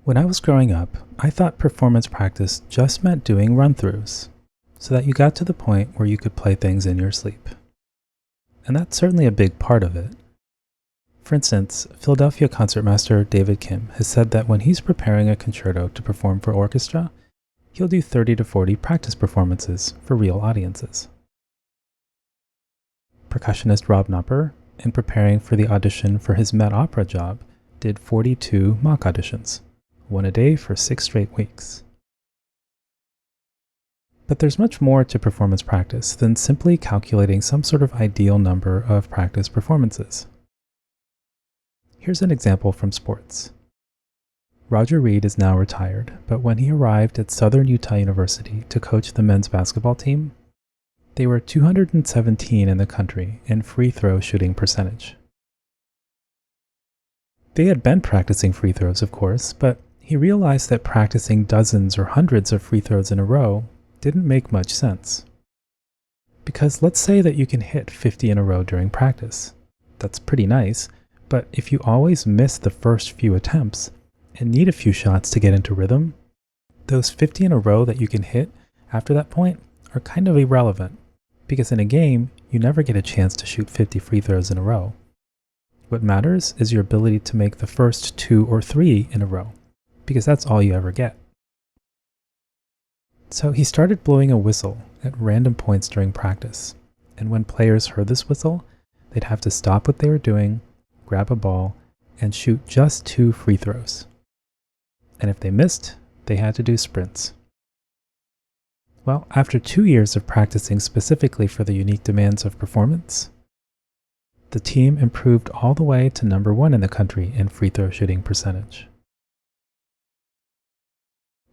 When I was growing up, I thought performance practice just meant doing run-throughs, so that you got to the point where you could play things in your sleep. And that's certainly a big part of it. For instance, Philadelphia concertmaster David Kim has said that when he's preparing a concerto to perform for orchestra, he'll do 30 to 40 practice performances for real audiences. Percussionist Rob Knopper, in preparing for the audition for his Met Opera job, did 42 mock auditions, one a day for 6 straight weeks. But there's much more to performance practice than simply calculating some sort of ideal number of practice performances. Here's an example from sports. Roger Reed is now retired, but when he arrived at Southern Utah University to coach the men's basketball team, they were 217 in the country in free throw shooting percentage. They had been practicing free throws, of course, but he realized that practicing dozens or hundreds of free throws in a row didn't make much sense. Because let's say that you can hit 50 in a row during practice. That's pretty nice, but if you always miss the first few attempts and need a few shots to get into rhythm, those 50 in a row that you can hit after that point are kind of irrelevant, because in a game, you never get a chance to shoot 50 free throws in a row. What matters is your ability to make the first 2 or 3 in a row, because that's all you ever get. So he started blowing a whistle at random points during practice, and when players heard this whistle, they'd have to stop what they were doing, grab a ball, and shoot just 2 free throws. And if they missed, they had to do sprints. Well, after 2 years of practicing specifically for the unique demands of performance, the team improved all the way to number 1 in the country in free throw shooting percentage.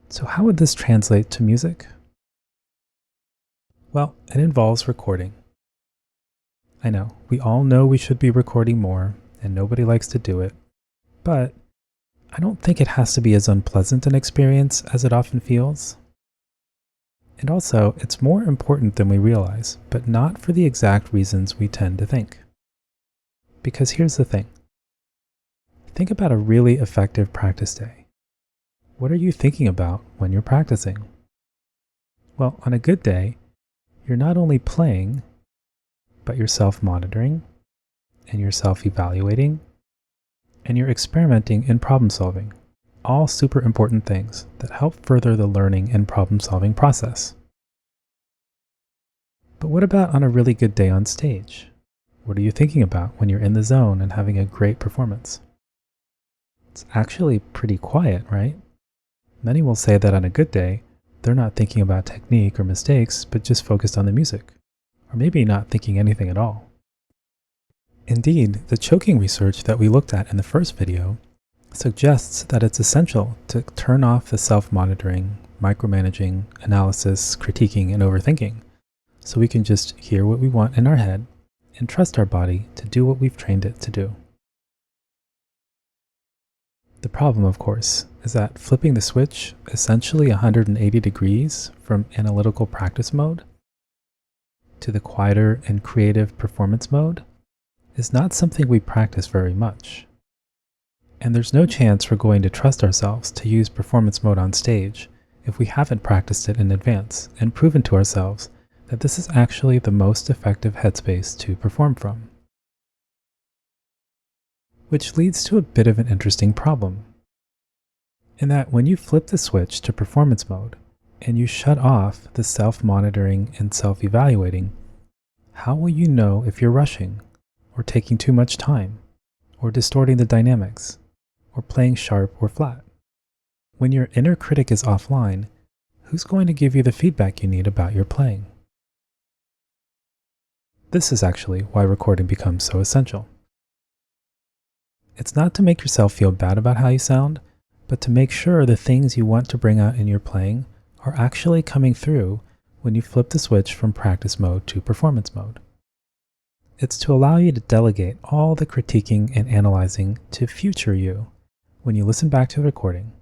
So how would this translate to music? Well, it involves recording. I know, we all know we should be recording more, and nobody likes to do it, but I don't think it has to be as unpleasant an experience as it often feels. And also, it's more important than we realize, but not for the exact reasons we tend to think. Because here's the thing. Think about a really effective practice day. What are you thinking about when you're practicing? Well, on a good day, you're not only playing, but you're self-monitoring, and you're self-evaluating, and you're experimenting in problem-solving. All super important things that help further the learning and problem-solving process. But what about on a really good day on stage? What are you thinking about when you're in the zone and having a great performance? It's actually pretty quiet, right? Many will say that on a good day, they're not thinking about technique or mistakes, but just focused on the music, or maybe not thinking anything at all. Indeed, the choking research that we looked at in the first video suggests that it's essential to turn off the self-monitoring, micromanaging, analysis, critiquing, and overthinking, so we can just hear what we want in our head and trust our body to do what we've trained it to do. The problem, of course, is that flipping the switch essentially 180 degrees from analytical practice mode to the quieter and creative performance mode is not something we practice very much. And there's no chance we're going to trust ourselves to use performance mode on stage if we haven't practiced it in advance and proven to ourselves that this is actually the most effective headspace to perform from. Which leads to a bit of an interesting problem, in that when you flip the switch to performance mode and you shut off the self-monitoring and self-evaluating, how will you know if you're rushing, or taking too much time, or distorting the dynamics, or playing sharp or flat? When your inner critic is offline, who's going to give you the feedback you need about your playing? This is actually why recording becomes so essential. It's not to make yourself feel bad about how you sound, but to make sure the things you want to bring out in your playing are actually coming through when you flip the switch from practice mode to performance mode. It's to allow you to delegate all the critiquing and analyzing to future you when you listen back to the recording,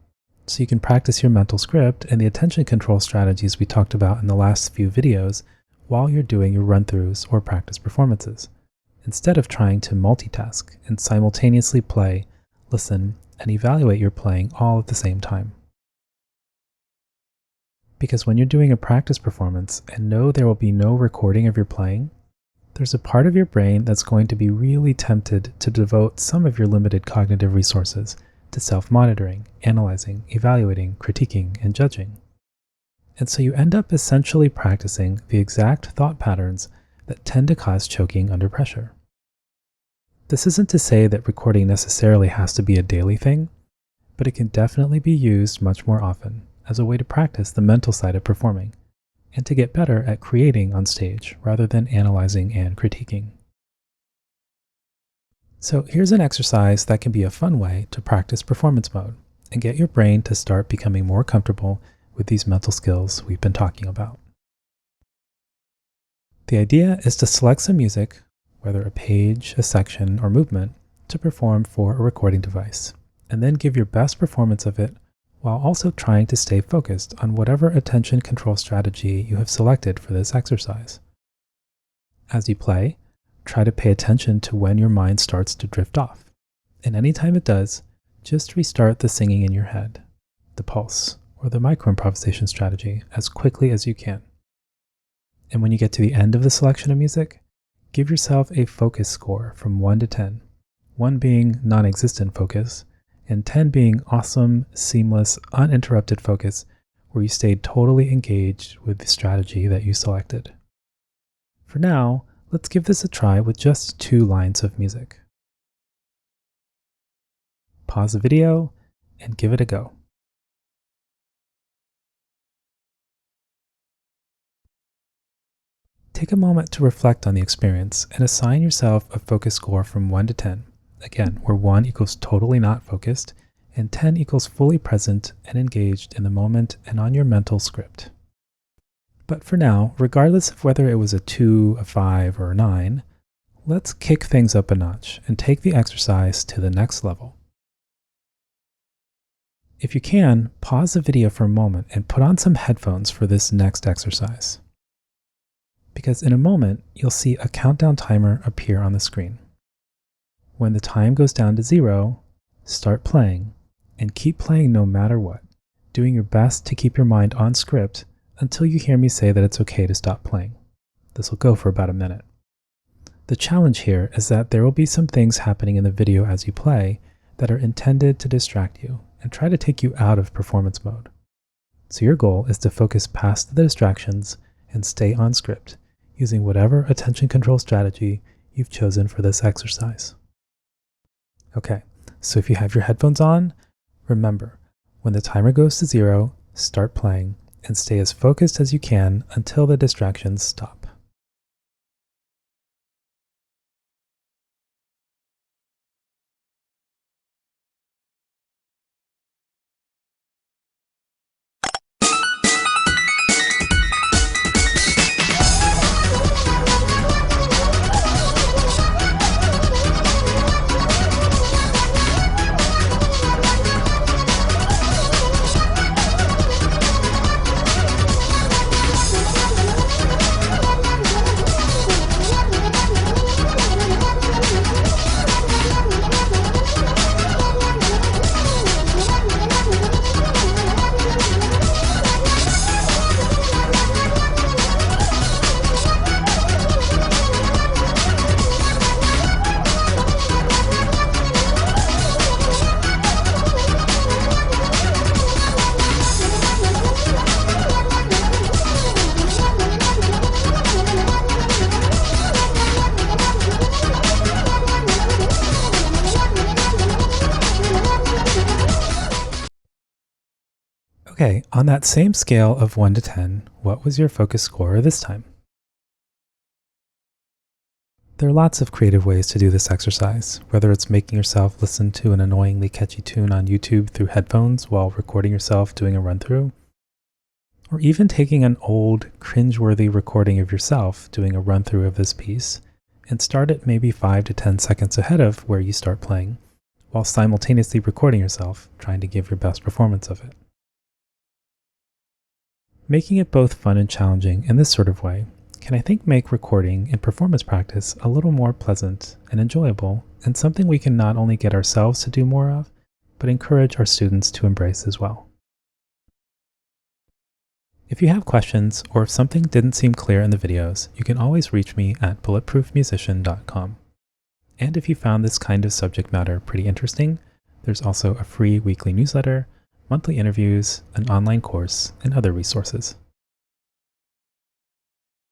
so you can practice your mental script and the attention control strategies we talked about in the last few videos while you're doing your run-throughs or practice performances, instead of trying to multitask and simultaneously play, listen, and evaluate your playing all at the same time. Because when you're doing a practice performance and know there will be no recording of your playing, there's a part of your brain that's going to be really tempted to devote some of your limited cognitive resources to self-monitoring, analyzing, evaluating, critiquing, and judging. And so you end up essentially practicing the exact thought patterns that tend to cause choking under pressure. This isn't to say that recording necessarily has to be a daily thing, but it can definitely be used much more often as a way to practice the mental side of performing and to get better at creating on stage rather than analyzing and critiquing. So here's an exercise that can be a fun way to practice performance mode and get your brain to start becoming more comfortable with these mental skills we've been talking about. The idea is to select some music, whether a page, a section, or movement, to perform for a recording device, and then give your best performance of it while also trying to stay focused on whatever attention control strategy you have selected for this exercise. As you play, try to pay attention to when your mind starts to drift off, and anytime it does, just restart the singing in your head, the pulse, or the micro-improvisation strategy as quickly as you can. And when you get to the end of the selection of music, give yourself a focus score from 1 to 10, 1 being non-existent focus, and 10 being awesome, seamless, uninterrupted focus where you stayed totally engaged with the strategy that you selected. For now, let's give this a try with just 2 lines of music. Pause the video and give it a go. Take a moment to reflect on the experience and assign yourself a focus score from 1 to 10. Again, where 1 equals totally not focused, and 10 equals fully present and engaged in the moment and on your mental script. But for now, regardless of whether it was a 2, a 5, or a 9, let's kick things up a notch and take the exercise to the next level. If you can, pause the video for a moment and put on some headphones for this next exercise. Because in a moment, you'll see a countdown timer appear on the screen. When the time goes down to 0, start playing, and keep playing no matter what, doing your best to keep your mind on script until you hear me say that it's okay to stop playing. This will go for about a minute. The challenge here is that there will be some things happening in the video as you play that are intended to distract you and try to take you out of performance mode. So your goal is to focus past the distractions and stay on script, using whatever attention control strategy you've chosen for this exercise. Okay, so if you have your headphones on, remember, when the timer goes to 0, start playing and stay as focused as you can until the distractions stop. Okay, on that same scale of 1 to 10, what was your focus score this time? There are lots of creative ways to do this exercise, whether it's making yourself listen to an annoyingly catchy tune on YouTube through headphones while recording yourself doing a run-through, or even taking an old, cringeworthy recording of yourself doing a run-through of this piece and start it maybe 5 to 10 seconds ahead of where you start playing, while simultaneously recording yourself, trying to give your best performance of it. Making it both fun and challenging in this sort of way can, I think, make recording and performance practice a little more pleasant and enjoyable, and something we can not only get ourselves to do more of, but encourage our students to embrace as well. If you have questions or if something didn't seem clear in the videos, you can always reach me at bulletproofmusician.com. And if you found this kind of subject matter pretty interesting, there's also a free weekly newsletter, monthly interviews, an online course, and other resources.